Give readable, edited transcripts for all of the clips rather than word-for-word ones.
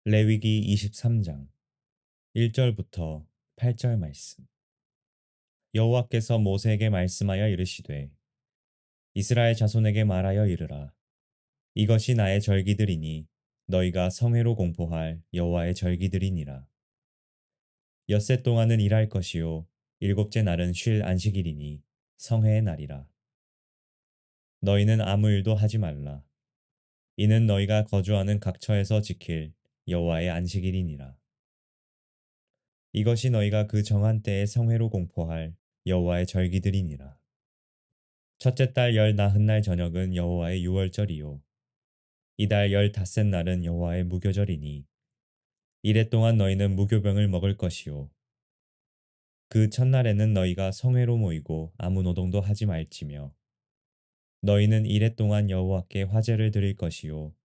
레위기 23장 1절부터 8절 말씀. 여호와께서 모세에게 말씀하여 이르시되 이스라엘 자손에게 말하여 이르라. 이것이 나의 절기들이니 너희가 성회로 공포할 여호와의 절기들이니라. 엿새 동안은 일할 것이요 일곱째 날은 쉴 안식일이니 성회의 날이라. 너희는 아무 일도 하지 말라. 이는 너희가 거주하는 각 처에서 지킬 여호와의 안식일이니라. 이것이 너희가 그 정한 때에 성회로 공포할 여호와의 절기들이니라. 첫째 달 열 나흔 날 저녁은 여호와의 유월절이요 이달 열 닷새 날은 여호와의 무교절이니 이래 동안 너희는 무교병을 먹을 것이요 그 첫날에는 너희가 성회로 모이고 아무 노동도 하지 말지며 너희는 이래 동안 여호와께 화제를 드릴 것이요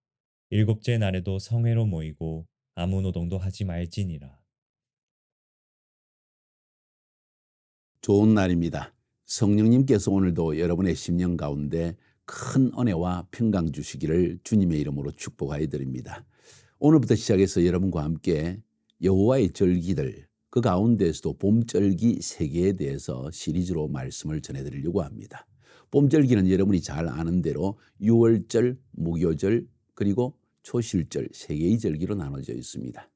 일곱째 날에도 성회로 모이고 아무 노동도 하지 말지니라. 좋은 날입니다. 성령님께서 오늘도 여러분의 심령 가운데 큰 은혜와 평강 주시기를 주님의 이름으로 축복하여 드립니다. 오늘부터 시작해서 여러분과 함께 여호와의 절기들, 그 가운데에서도 봄절기 3개에 대해서 시리즈로 말씀을 전해드리려고 합니다. 봄절기는 여러분이 잘 아는 대로 유월절, 무교절, 그리고 초실절 3개의 절기로 나눠져 있습니다.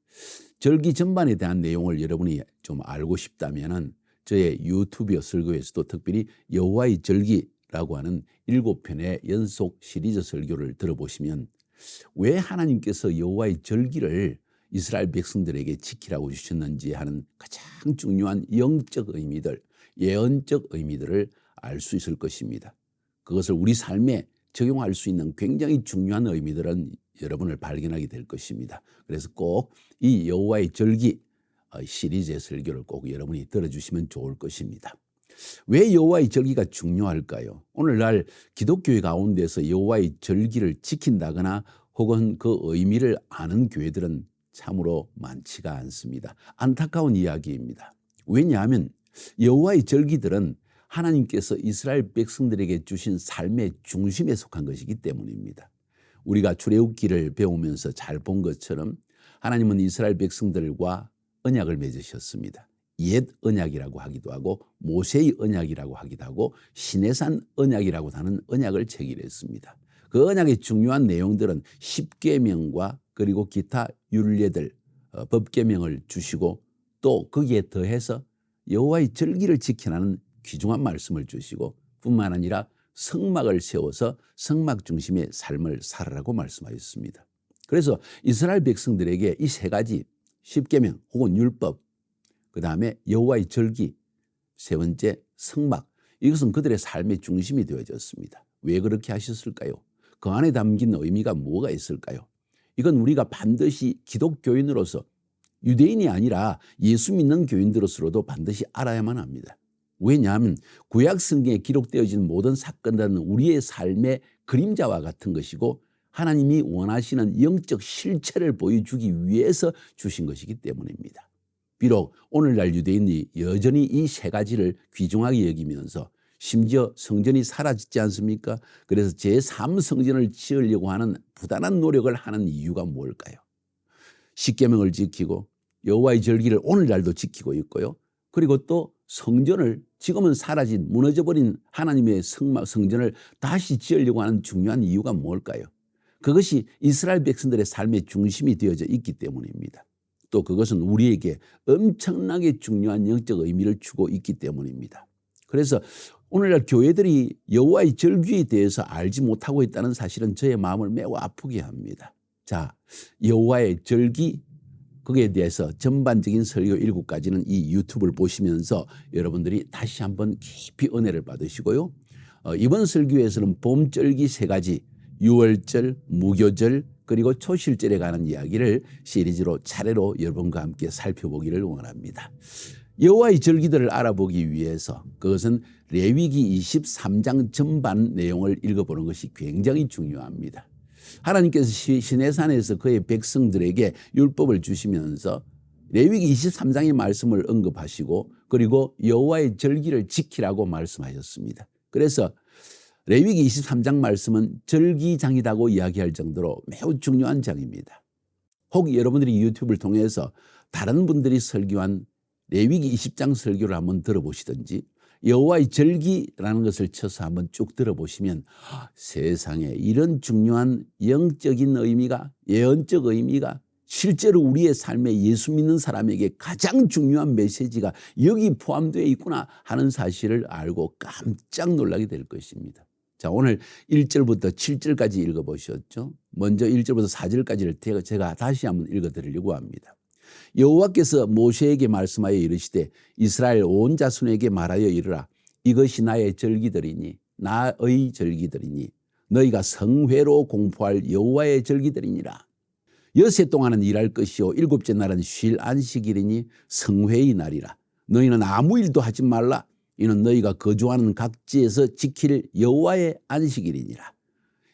절기 전반에 대한 내용을 여러분이 좀 알고 싶다면 저의 유튜브 설교에서도 특별히 여호와의 절기라고 하는 7편의 연속 시리즈 설교를 들어보시면 왜 하나님께서 여호와의 절기를 이스라엘 백성들에게 지키라고 주셨는지 하는 가장 중요한 영적 의미들, 예언적 의미들을 알 수 있을 것입니다. 그것을 우리 삶에 적용할 수 있는 굉장히 중요한 의미들은 여러분을 발견하게 될 것입니다. 그래서 꼭 이 여호와의 절기 시리즈의 설교를 꼭 여러분이 들어주시면 좋을 것입니다. 왜 여호와의 절기가 중요할까요? 오늘날 기독교회 가운데서 여호와의 절기를 지킨다거나 혹은 그 의미를 아는 교회들은 참으로 많지가 않습니다. 안타까운 이야기입니다. 왜냐하면 여호와의 절기들은 하나님께서 이스라엘 백성들에게 주신 삶의 중심에 속한 것이기 때문입니다. 우리가 출애굽기를 배우면서 잘 본 것처럼 하나님은 이스라엘 백성들과 언약을 맺으셨습니다. 옛 언약이라고 하기도 하고 모세의 언약이라고 하기도 하고 시내산 언약이라고 하는 언약을 체결했습니다. 그 언약의 중요한 내용들은 십계명과 그리고 기타 율례들, 법계명을 주시고 또 거기에 더해서 여호와의 절기를 지키라는 귀중한 말씀을 주시고 뿐만 아니라 성막을 세워서 성막 중심의 삶을 살아라고 말씀하셨습니다. 그래서 이스라엘 백성들에게 이 3가지 십계명 혹은 율법, 그 다음에 여호와의 절기, 세 번째 성막, 이것은 그들의 삶의 중심이 되어졌습니다. 왜 그렇게 하셨을까요? 그 안에 담긴 의미가 뭐가 있을까요? 이건 우리가 반드시 기독교인으로서, 유대인이 아니라 예수 믿는 교인들로서도 반드시 알아야만 합니다. 왜냐하면 구약 성경에 기록되어진 모든 사건들은 우리의 삶의 그림자와 같은 것이고 하나님이 원하시는 영적 실체를 보여주기 위해서 주신 것이기 때문입니다. 비록 오늘날 유대인이 여전히 이 3가지를 귀중하게 여기면서 심지어 성전이 사라지지 않습니까? 그래서 제3성전을 지으려고 하는 부단한 노력을 하는 이유가 뭘까요? 십계명을 지키고 여호와의 절기를 오늘날도 지키고 있고요. 그리고 또 성전을 지금은 사라진 무너져버린 하나님의 성전을 다시 지으려고 하는 중요한 이유가 뭘까요? 그것이 이스라엘 백성들의 삶의 중심이 되어져 있기 때문입니다. 또 그것은 우리에게 엄청나게 중요한 영적 의미를 주고 있기 때문입니다. 그래서 오늘날 교회들이 여호와의 절기에 대해서 알지 못하고 있다는 사실은 저의 마음을 매우 아프게 합니다. 자, 여호와의 절기, 거기에 대해서 전반적인 설교 7가지는 이 유튜브를 보시면서 여러분들이 다시 한번 깊이 은혜를 받으시고요. 이번 설교에서는 봄절기 3가지, 유월절, 무교절, 그리고 초실절에 관한 이야기를 시리즈로 차례로 여러분과 함께 살펴보기를 원합니다. 여호와의 절기들을 알아보기 위해서 그것은 레위기 23장 전반 내용을 읽어보는 것이 굉장히 중요합니다. 하나님께서 시내산에서 그의 백성들에게 율법을 주시면서 레위기 23장의 말씀을 언급하시고 그리고 여호와의 절기를 지키라고 말씀하셨습니다. 그래서 레위기 23장 말씀은 절기장이라고 이야기할 정도로 매우 중요한 장입니다. 혹 여러분들이 유튜브를 통해서 다른 분들이 설교한 레위기 20장 설교를 한번 들어보시든지 여호와의 절기라는 것을 쳐서 한번 쭉 들어보시면 세상에 이런 중요한 영적인 의미가, 예언적 의미가 실제로 우리의 삶에 예수 믿는 사람에게 가장 중요한 메시지가 여기 포함되어 있구나 하는 사실을 알고 깜짝 놀라게 될 것입니다. 자, 오늘 1절부터 7절까지 읽어보셨죠? 먼저 1절부터 4절까지를 제가 다시 한번 읽어드리려고 합니다. 여호와께서 모세에게 말씀하여 이르시되 이스라엘 온 자손에게 말하여 이르라. 이것이 나의 절기들이니 나의 절기들이니 너희가 성회로 공포할 여호와의 절기들이니라. 여세 동안은 일할 것이요 일곱째 날은 쉴 안식일이니 성회의 날이라. 너희는 아무 일도 하지 말라. 이는 너희가 거주하는 각지에서 지킬 여호와의 안식일이니라.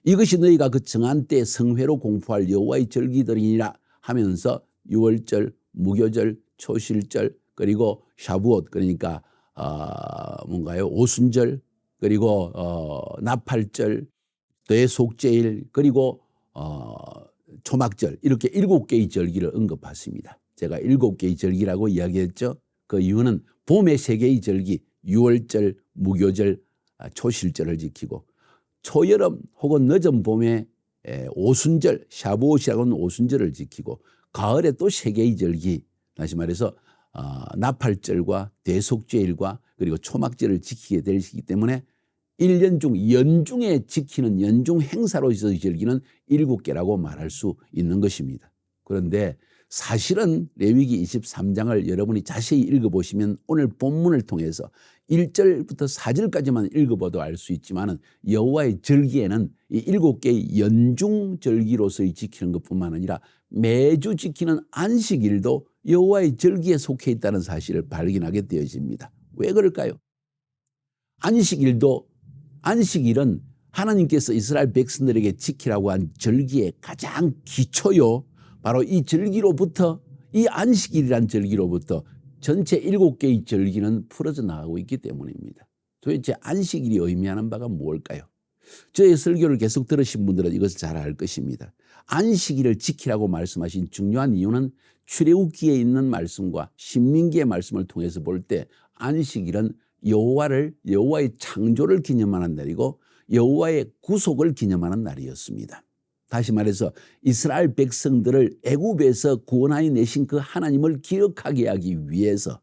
이것이 너희가 그 정한 때 성회로 공포할 여호와의 절기들이니라 하면서 유월절, 무교절, 초실절, 그리고 샤부옷, 그러니까 오순절, 그리고 나팔절, 대속제일, 그리고 초막절, 이렇게 7개의 절기를 언급했습니다. 제가 7개의 절기라고 이야기했죠. 그 이유는 봄의 3개의 절기, 유월절, 무교절, 초실절을 지키고 초여름 혹은 늦은 봄에 오순절, 샤부옷이라고 하는 오순절을 지키고 가을에 또 3개의 절기, 다시 말해서 나팔절과 대속죄일과 그리고 초막절을 지키게 되기 때문에 1년 중 연중에 지키는 연중 행사로서의 절기는 7개라고 말할 수 있는 것입니다. 그런데 사실은 레위기 23장을 여러분이 자세히 읽어보시면 오늘 본문을 통해서 1절부터 4절까지만 읽어봐도 알 수 있지만 여호와의 절기에는 이 7개의 연중 절기로서의 지키는 것뿐만 아니라 매주 지키는 안식일도 여호와의 절기에 속해 있다는 사실을 발견하게 되어집니다. 왜 그럴까요? 안식일은 하나님께서 이스라엘 백성들에게 지키라고 한 절기의 가장 기초요. 바로 이 절기로부터, 이 안식일이란 절기로부터 전체 7개의 절기는 풀어져 나가고 있기 때문입니다. 도대체 안식일이 의미하는 바가 무엇일까요? 저의 설교를 계속 들으신 분들은 이것을 잘 알 것입니다. 안식일을 지키라고 말씀하신 중요한 이유는 출애굽기에 있는 말씀과 신민기의 말씀을 통해서 볼 때 안식일은 여호와의 창조를 기념하는 날이고 여호와의 구속을 기념하는 날이었습니다. 다시 말해서 이스라엘 백성들을 애굽에서 구원하여 내신 그 하나님을 기억하게 하기 위해서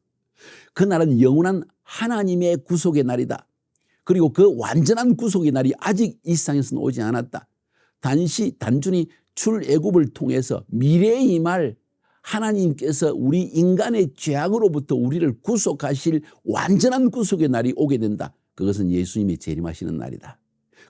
그날은 영원한 하나님의 구속의 날이다. 그리고 그 완전한 구속의 날이 아직 이 세상에서는 오지 않았다. 단순히 출애굽을 통해서 미래에 임할 하나님께서 우리 인간의 죄악으로부터 우리를 구속하실 완전한 구속의 날이 오게 된다. 그것은 예수님이 재림하시는 날이다.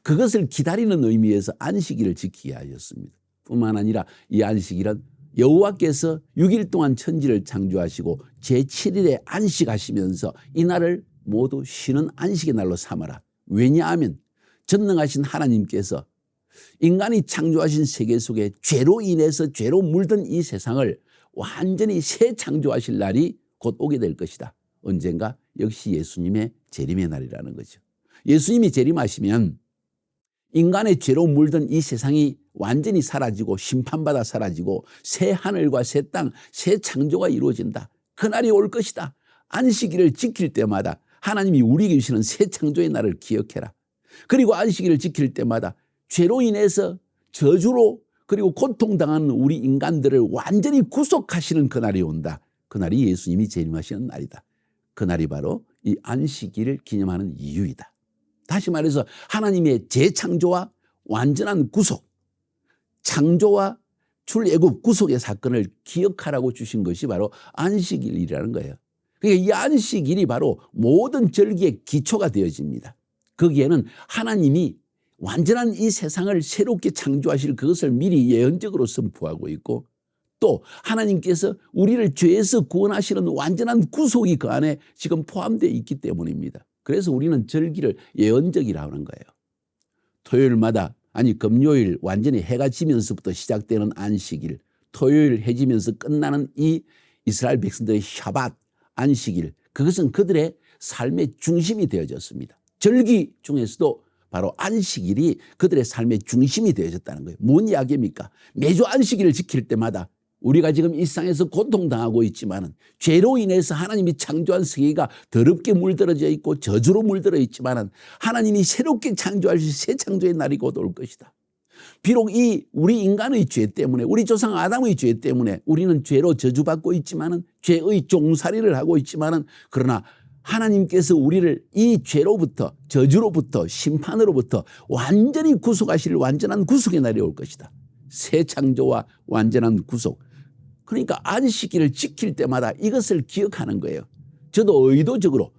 그것을 기다리는 의미에서 안식일을 지키게 하셨습니다. 뿐만 아니라 이 안식일은 여호와께서 6일 동안 천지를 창조하시고 제7일에 안식하시면서 이 날을 모두 쉬는 안식의 날로 삼아라. 왜냐하면 전능하신 하나님께서 인간이 창조하신 세계 속에 죄로 인해서 죄로 물든 이 세상을 완전히 새 창조하실 날이 곧 오게 될 것이다. 언젠가? 역시 예수님의 재림의 날이라는 거죠. 예수님이 재림하시면 인간의 죄로 물든 이 세상이 완전히 사라지고 심판받아 사라지고 새 하늘과 새 땅, 새 창조가 이루어진다. 그날이 올 것이다. 안식일을 지킬 때마다 하나님이 우리에게 주시는 새 창조의 날을 기억해라. 그리고 안식일을 지킬 때마다 죄로 인해서 저주로 그리고 고통당하는 우리 인간들을 완전히 구속하시는 그날이 온다. 그날이 예수님이 재림하시는 날이다. 그날이 바로 이 안식일을 기념하는 이유이다. 다시 말해서 하나님의 재창조와 완전한 구속, 창조와 출애굽 구속의 사건을 기억하라고 주신 것이 바로 안식일이라는 거예요. 그러니까 이 안식일이 바로 모든 절기의 기초가 되어집니다. 거기에는 하나님이 완전한 이 세상을 새롭게 창조하실 그것을 미리 예언적으로 선포하고 있고 또 하나님께서 우리를 죄에서 구원하시는 완전한 구속이 그 안에 지금 포함되어 있기 때문입니다. 그래서 우리는 절기를 예언적이라고 하는 거예요. 금요일 완전히 해가 지면서부터 시작되는 안식일, 토요일 해 지면서 끝나는 이 이스라엘 백성들의 샤밧, 안식일, 그것은 그들의 삶의 중심이 되어졌습니다. 절기 중에서도 바로 안식일이 그들의 삶의 중심이 되어졌다는 거예요. 뭔 이야기입니까? 매주 안식일을 지킬 때마다 우리가 지금 일상에서 고통당하고 있지만은 죄로 인해서 하나님이 창조한 세계가 더럽게 물들어져 있고 저주로 물들어 있지만은 하나님이 새롭게 창조하실 새 창조의 날이 곧 올 것이다. 비록 이 우리 인간의 죄 때문에 우리 조상 아담의 죄 때문에 우리는 죄로 저주받고 있지만은 죄의 종살이를 하고 있지만은 그러나 하나님께서 우리를 이 죄로부터 저주로부터 심판으로부터 완전히 구속하실 완전한 구속의 날이 올 것이다. 새 창조와 완전한 구속. 그러니까 안식일을 지킬 때마다 이것을 기억하는 거예요. 저도 의도적으로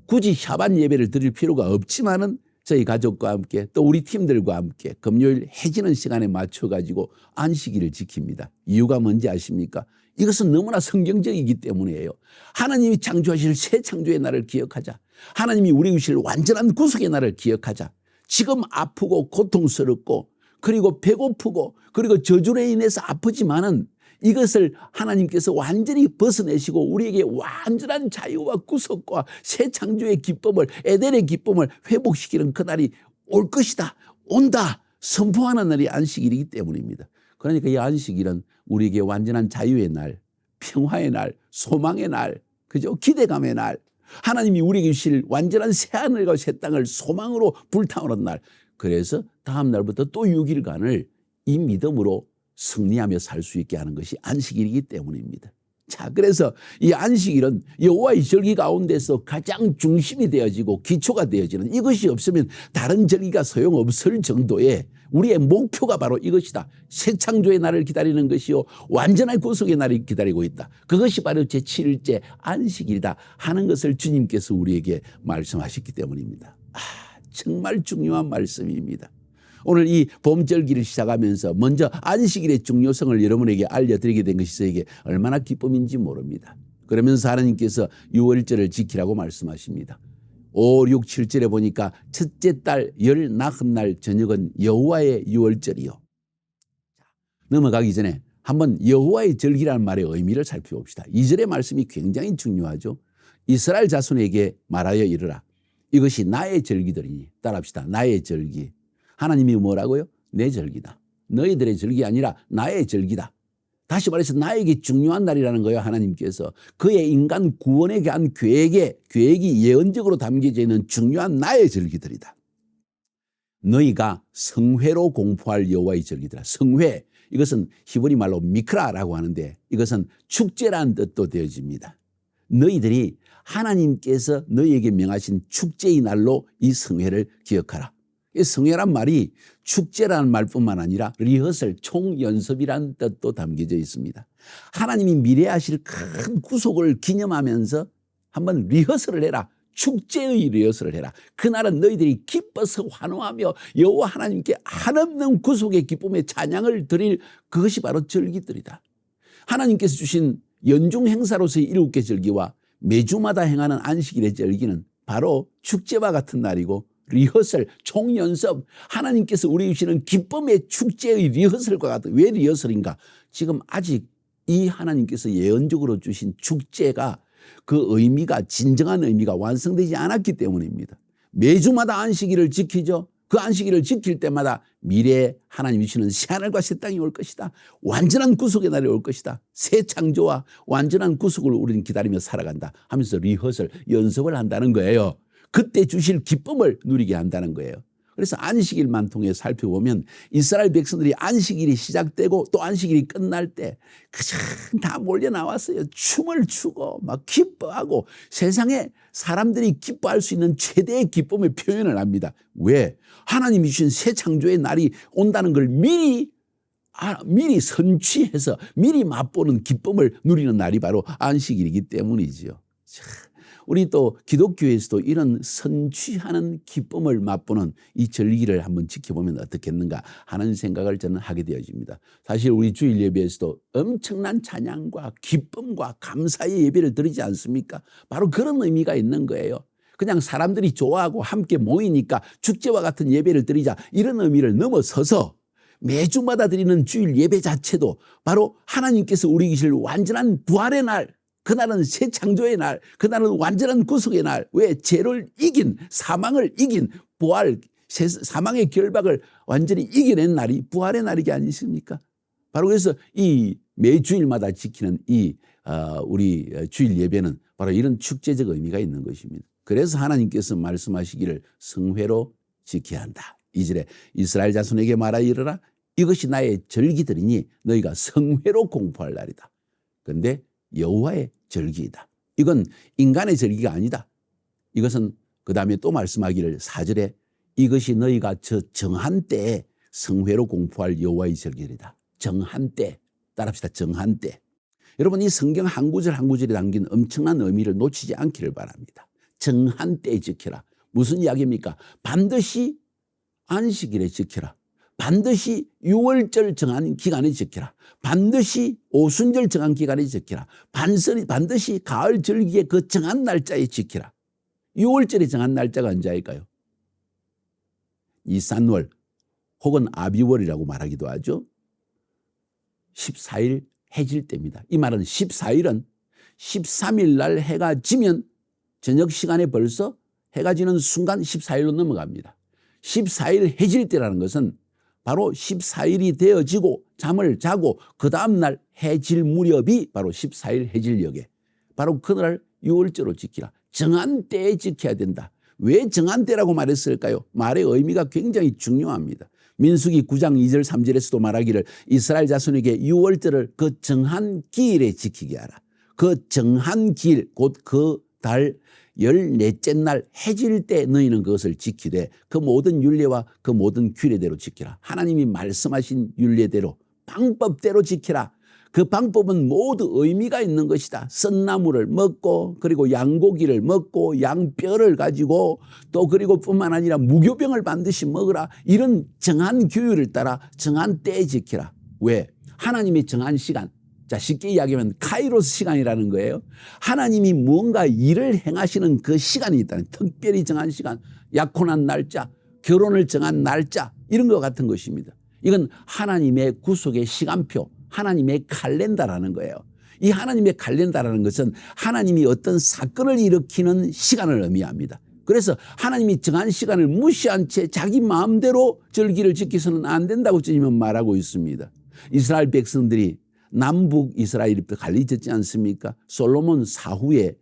굳이 샤반 예배를 드릴 필요가 없지만은 저희 가족과 함께 또 우리 팀들과 함께 금요일 해지는 시간에 맞춰가지고 안식일을 지킵니다. 이유가 뭔지 아십니까? 이것은 너무나 성경적이기 때문이에요. 하나님이 창조하실 새 창조의 날을 기억하자. 하나님이 우리 주실 완전한 구속의 날을 기억하자. 지금 아프고 고통스럽고 그리고 배고프고 그리고 저주로 인해서 아프지만은 이것을 하나님께서 완전히 벗어내시고 우리에게 완전한 자유와 구속과 새 창조의 기쁨을 에덴의 기쁨을 회복시키는 그날이 올 것이다. 온다. 선포하는 날이 안식일이기 때문입니다. 그러니까 이 안식일은 우리에게 완전한 자유의 날, 평화의 날, 소망의 날, 그죠? 기대감의 날, 하나님이 우리에게 주실 완전한 새하늘과 새 땅을 소망으로 불타오르는 날. 그래서 다음 날부터 또 6일간을 이 믿음으로 승리하며 살 수 있게 하는 것이 안식일이기 때문입니다. 자, 그래서 이 안식일은 여호와의 절기 가운데서 가장 중심이 되어지고 기초가 되어지는, 이것이 없으면 다른 절기가 소용없을 정도의 우리의 목표가 바로 이것이다. 새 창조의 날을 기다리는 것이요 완전한 구속의 날을 기다리고 있다. 그것이 바로 제7일째 안식일이다 하는 것을 주님께서 우리에게 말씀하셨기 때문입니다. 정말 중요한 말씀입니다. 오늘 이 봄절기를 시작하면서 먼저 안식일의 중요성을 여러분에게 알려드리게 된 것이 저에게 얼마나 기쁨인지 모릅니다. 그러면서 하나님께서 유월절을 지키라고 말씀하십니다. 5, 6, 7절에 보니까 첫째 달 열 나흔날 저녁은 여호와의 유월절이요. 넘어가기 전에 한번 여호와의 절기라는 말의 의미를 살펴봅시다. 2절의 말씀이 굉장히 중요하죠. 이스라엘 자손에게 말하여 이르라. 이것이 나의 절기들이니. 따라합시다. 나의 절기. 하나님이 뭐라고요? 내 절기다. 너희들의 절기 아니라 나의 절기다. 다시 말해서 나에게 중요한 날이라는 거예요. 하나님께서 그의 인간 구원에 대한 계획이 예언적으로 담겨져 있는 중요한 나의 절기들이다. 너희가 성회로 공포할 여호와의 절기들아. 성회, 이것은 히브리 말로 미크라라고 하는데 이것은 축제라는 뜻도 되어집니다. 너희들이 하나님께서 너희에게 명하신 축제의 날로 이 성회를 기억하라. 이 성회란 말이 축제라는 말뿐만 아니라 리허설, 총연습이라는 뜻도 담겨져 있습니다. 하나님이 미래에 하실 큰 구속을 기념하면서 한번 리허설을 해라. 축제의 리허설을 해라. 그날은 너희들이 기뻐서 환호하며 여호와 하나님께 한없는 구속의 기쁨의 찬양을 드릴, 그것이 바로 절기들이다. 하나님께서 주신 연중 행사로서의 7개 절기와 매주마다 행하는 안식일의 절기는 바로 축제와 같은 날이고, 리허설, 총연습, 하나님께서 우리 주시는 기쁨의 축제의 리허설과 같은. 왜 리허설인가? 지금 아직 이 하나님께서 예언적으로 주신 축제가 그 의미가, 진정한 의미가 완성되지 않았기 때문입니다. 매주마다 안식일을 지키죠. 그 안식일을 지킬 때마다 미래에 하나님이 주시는 새하늘과 새 땅이 올 것이다. 완전한 구속의 날이 올 것이다. 새 창조와 완전한 구속을 우리는 기다리며 살아간다 하면서 리허설, 연습을 한다는 거예요. 그때 주실 기쁨을 누리게 한다는 거예요. 그래서 안식일만 통해 살펴보면 이스라엘 백성들이 안식일이 시작되고 또 안식일이 끝날 때 그냥 다 몰려 나왔어요. 춤을 추고 막 기뻐하고 세상에 사람들이 기뻐할 수 있는 최대의 기쁨의 표현을 합니다. 왜? 하나님이 주신 새 창조의 날이 온다는 걸 미리 선취해서 미리 맛보는 기쁨을 누리는 날이 바로 안식일이기 때문이죠. 우리 또 기독교에서도 이런 선취하는 기쁨을 맛보는 이 절기를 한번 지켜보면 어떻겠는가 하는 생각을 저는 하게 되어집니다. 사실 우리 주일 예배에서도 엄청난 찬양과 기쁨과 감사의 예배를 드리지 않습니까? 바로 그런 의미가 있는 거예요. 그냥 사람들이 좋아하고 함께 모이니까 축제와 같은 예배를 드리자, 이런 의미를 넘어서서 매주마다 드리는 주일 예배 자체도 바로 하나님께서 우리 계실 완전한 부활의 날, 그날은 새 창조의 날, 그날은 완전한 구속의 날. 왜? 죄를 이긴, 사망을 이긴 부활, 사망의 결박을 완전히 이겨낸 날이 부활의 날이지 아니십니까? 바로 그래서 이 매 주일마다 지키는 우리 주일 예배는 바로 이런 축제적 의미가 있는 것입니다. 그래서 하나님께서 말씀하시기를 성회로 지켜야 한다. 2절에 이스라엘 자손에게 말하여 이르라 이것이 나의 절기들이니 너희가 성회로 공포할 날이다. 그런데 여호와의 절기이다. 이건 인간의 절기가 아니다. 이것은 그 다음에 또 말씀하기를 4절에 이것이 너희가 저 정한 때에 성회로 공포할 여호와의 절기이다. 정한 때, 따라합시다. 정한 때. 여러분 이 성경 한 구절 한 구절에 담긴 엄청난 의미를 놓치지 않기를 바랍니다. 정한 때에 지켜라. 무슨 이야기입니까? 반드시 안식일에 지켜라. 반드시 6월절 정한 기간에 지켜라. 반드시 오순절 정한 기간에 지켜라. 반드시 가을 절기의 그 정한 날짜에 지켜라. 6월절에 정한 날짜가 언제일까요? 이산월 혹은 아비월이라고 말하기도 하죠. 14일 해질 때입니다. 이 말은 14일은 13일 날 해가 지면 저녁 시간에 벌써 해가 지는 순간 14일로 넘어갑니다. 14일 해질 때라는 것은 바로 14일이 되어지고 잠을 자고 그 다음날 해질 무렵이 바로 14일 해질녘에 바로 그날 6월절로 지키라. 정한 때에 지켜야 된다. 왜 정한 때라고 말했을까요? 말의 의미가 굉장히 중요합니다. 민수기 9장 2절 3절에서도 말하기를 이스라엘 자손에게 6월절을 그 정한 기일에 지키게 하라. 그 정한 기일 곧 그 달 14째 날 해질 때 너희는 그것을 지키되 그 모든 율례와 그 모든 규례대로 지키라. 하나님이 말씀하신 율례대로 방법대로 지키라. 그 방법은 모두 의미가 있는 것이다. 썬나물을 먹고 그리고 양고기를 먹고 양뼈를 가지고 또 그리고 뿐만 아니라 무교병을 반드시 먹으라. 이런 정한 규율을 따라 정한 때에 지키라. 왜? 하나님의 정한 시간. 자, 쉽게 이야기하면 카이로스 시간이라는 거예요. 하나님이 무언가 일을 행하시는 그 시간이 있다는, 특별히 정한 시간, 약혼한 날짜, 결혼을 정한 날짜, 이런 것 같은 것입니다. 이건 하나님의 구속의 시간표, 하나님의 칼렌다라는 거예요. 이 하나님의 칼렌다라는 것은 하나님이 어떤 사건을 일으키는 시간을 의미합니다. 그래서 하나님이 정한 시간을 무시한 채 자기 마음대로 절기를 지켜서는 안 된다고 주님은 말하고 있습니다. 이스라엘 백성들이 남북 이스라엘이 갈라졌지 않습니까? 솔로몬 사후에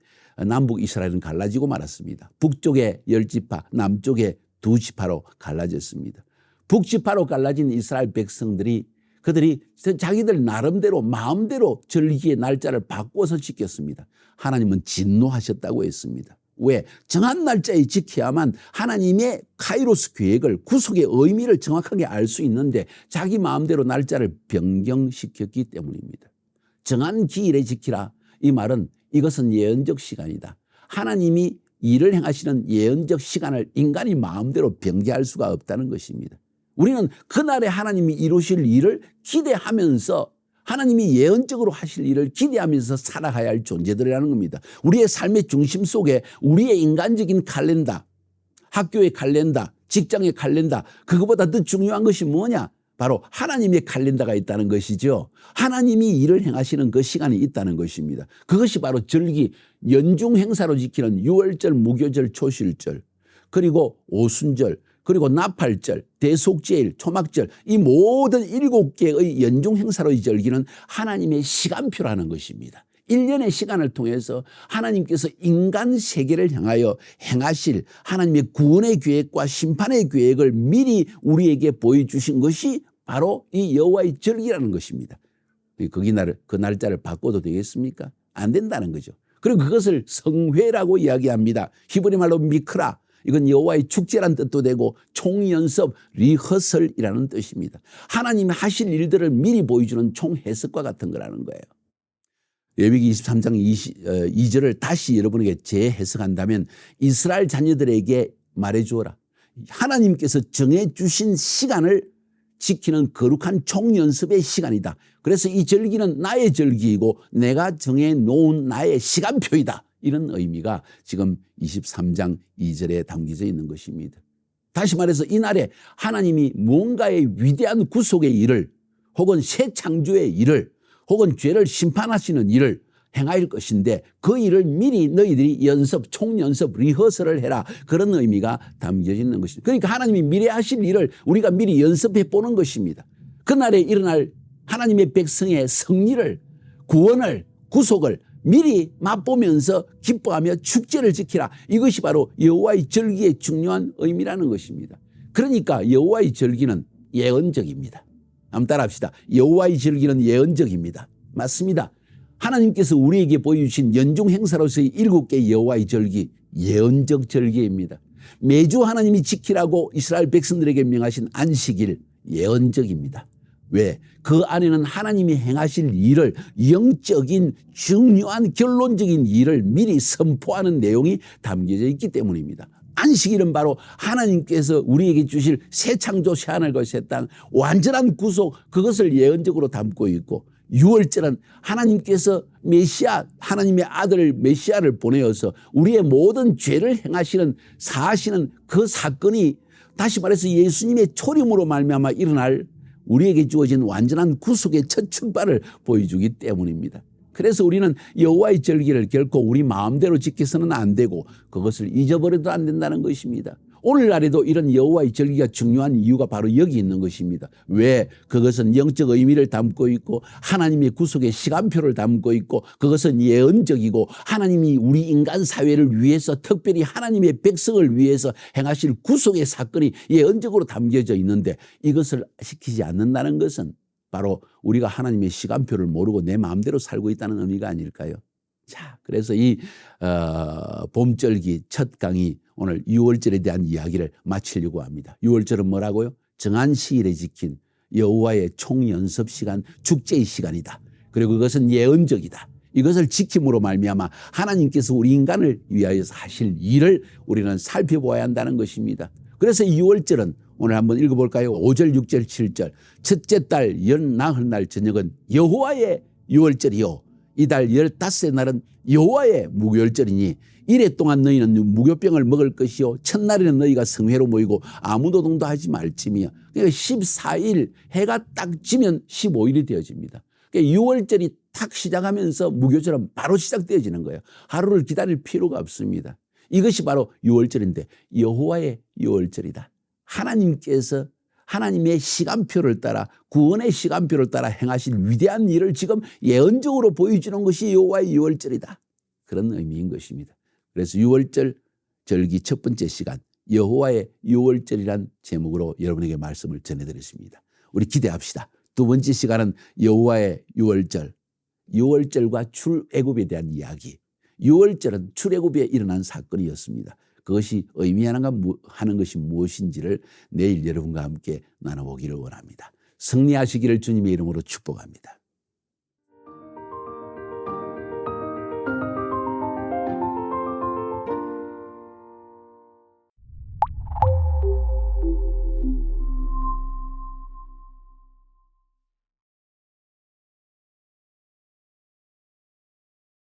남북 이스라엘은 갈라지고 말았습니다. 북쪽에 10지파, 남쪽에 2지파로 갈라졌습니다. 북지파로 갈라진 이스라엘 백성들이 그들이 자기들 나름대로 마음대로 절기의 날짜를 바꿔서 지켰습니다. 하나님은 진노하셨다고 했습니다. 왜? 정한 날짜에 지켜야만 하나님의 카이로스 계획을, 구속의 의미를 정확하게 알 수 있는데 자기 마음대로 날짜를 변경시켰기 때문입니다. 정한 기일에 지키라. 이 말은 이것은 예언적 시간이다. 하나님이 일을 행하시는 예언적 시간을 인간이 마음대로 변개할 수가 없다는 것입니다. 우리는 그날에 하나님이 이루실 일을 기대하면서 하나님이 예언적으로 하실 일을 기대하면서 살아가야 할 존재들이라는 겁니다. 우리의 삶의 중심 속에 우리의 인간적인 칼렌다, 학교의 칼렌다, 직장의 칼렌다, 그것보다 더 중요한 것이 뭐냐? 바로 하나님의 칼렌다가 있다는 것이죠. 하나님이 일을 행하시는 그 시간이 있다는 것입니다. 그것이 바로 절기, 연중 행사로 지키는 유월절, 무교절, 초실절, 그리고 오순절, 그리고 나팔절, 대속제일, 초막절, 이 모든 7개의 연중 행사로의 절기는 하나님의 시간표라는 것입니다. 1년의 시간을 통해서 하나님께서 인간 세계를 향하여 행하실 하나님의 구원의 계획과 심판의 계획을 미리 우리에게 보여주신 것이 바로 이 여호와의 절기라는 것입니다. 그 날짜를 바꿔도 되겠습니까? 안 된다는 거죠. 그리고 그것을 성회라고 이야기합니다. 히브리 말로 미크라. 이건 여호와의 축제란 뜻도 되고 총연습, 리허설이라는 뜻입니다. 하나님이 하실 일들을 미리 보여주는 총해석과 같은 거라는 거예요. 레위기 23장 2절을 다시 여러분에게 재해석한다면 이스라엘 자녀들에게 말해주어라. 하나님께서 정해주신 시간을 지키는 거룩한 총연습의 시간이다. 그래서 이 절기는 나의 절기이고 내가 정해놓은 나의 시간표이다. 이런 의미가 지금 23장 2절에 담겨져 있는 것입니다. 다시 말해서 이날에 하나님이 무언가의 위대한 구속의 일을 혹은 새 창조의 일을 혹은 죄를 심판하시는 일을 행할 것인데 그 일을 미리 너희들이 총연습, 리허설을 해라. 그런 의미가 담겨져 있는 것입니다. 그러니까 하나님이 미리 하실 일을 우리가 미리 연습해 보는 것입니다. 그날에 일어날 하나님의 백성의 승리를, 구원을, 구속을 미리 맛보면서 기뻐하며 축제를 지키라. 이것이 바로 여호와의 절기의 중요한 의미라는 것입니다. 그러니까 여호와의 절기는 예언적입니다. 한번 따라합시다. 여호와의 절기는 예언적입니다. 맞습니다. 하나님께서 우리에게 보여주신 연중 행사로서의 7개의 여호와의 절기, 예언적 절기입니다. 매주 하나님이 지키라고 이스라엘 백성들에게 명하신 안식일, 예언적입니다. 왜? 그 안에는 하나님이 행하실 일을, 영적인 중요한 결론적인 일을 미리 선포하는 내용이 담겨져 있기 때문입니다. 안식일은 바로 하나님께서 우리에게 주실 새 창조, 새 하늘과 새 땅, 완전한 구속, 그것을 예언적으로 담고 있고, 유월절은 하나님께서 메시아, 하나님의 아들 메시아를 보내어서 우리의 모든 죄를 행하시는, 사하시는 그 사건이, 다시 말해서 예수님의 초림으로 말미암아 일어날 우리에게 주어진 완전한 구속의 첫 출발을 보여주기 때문입니다. 그래서 우리는 여호와의 절기를 결코 우리 마음대로 지켜서는 안 되고 그것을 잊어버려도 안 된다는 것입니다. 오늘날에도 이런 여호와의 절기가 중요한 이유가 바로 여기 있는 것입니다. 왜? 그것은 영적 의미를 담고 있고 하나님의 구속의 시간표를 담고 있고 그것은 예언적이고 하나님이 우리 인간 사회를 위해서 특별히 하나님의 백성을 위해서 행하실 구속의 사건이 예언적으로 담겨져 있는데 이것을 지키지 않는다는 것은 바로 우리가 하나님의 시간표를 모르고 내 마음대로 살고 있다는 의미가 아닐까요? 자, 그래서 이 봄절기 첫 강의 오늘 유월절에 대한 이야기를 마치려고 합니다. 유월절은 뭐라고요? 정한 시일에 지킨 여호와의 총연습 시간, 축제의 시간이다. 그리고 그것은 예언적이다. 이것을 지킴으로 말미암아 하나님께서 우리 인간을 위하여서 하실 일을 우리는 살펴보아야 한다는 것입니다. 그래서 이 유월절은 오늘 한번 읽어볼까요? 5절, 6절, 7절. 첫째 달 열나흘날 저녁은 여호와의 유월절이요. 이달 15째 날은 여호와의 무교절이니 이래 동안 너희는 무교병을 먹을 것이요 첫날에는 너희가 성회로 모이고 아무 노동도 하지 말지며. 그러니까 14일 해가 딱 지면 15일이 되어집니다. 그러니까 6월절이 탁 시작하면서 무교절은 바로 시작되어지는 거예요. 하루를 기다릴 필요가 없습니다. 이것이 바로 6월절인데 여호와의 6월절이다. 하나님께서 하나님의 시간표를 따라 구원의 시간표를 따라 행하실 위대한 일을 지금 예언적으로 보여주는 것이 여호와의 유월절이다. 그런 의미인 것입니다. 그래서 유월절 절기 첫 번째 시간 여호와의 유월절이란 제목으로 여러분에게 말씀을 전해드렸습니다. 우리 기대합시다. 두 번째 시간은 여호와의 유월절, 유월절과 출애굽에 대한 이야기. 유월절은 출애굽에 일어난 사건이었습니다. 그것이 의미하는 것이 무엇인지를 내일 여러분과 함께 나눠보기를 원합니다. 승리하시기를 주님의 이름으로 축복합니다.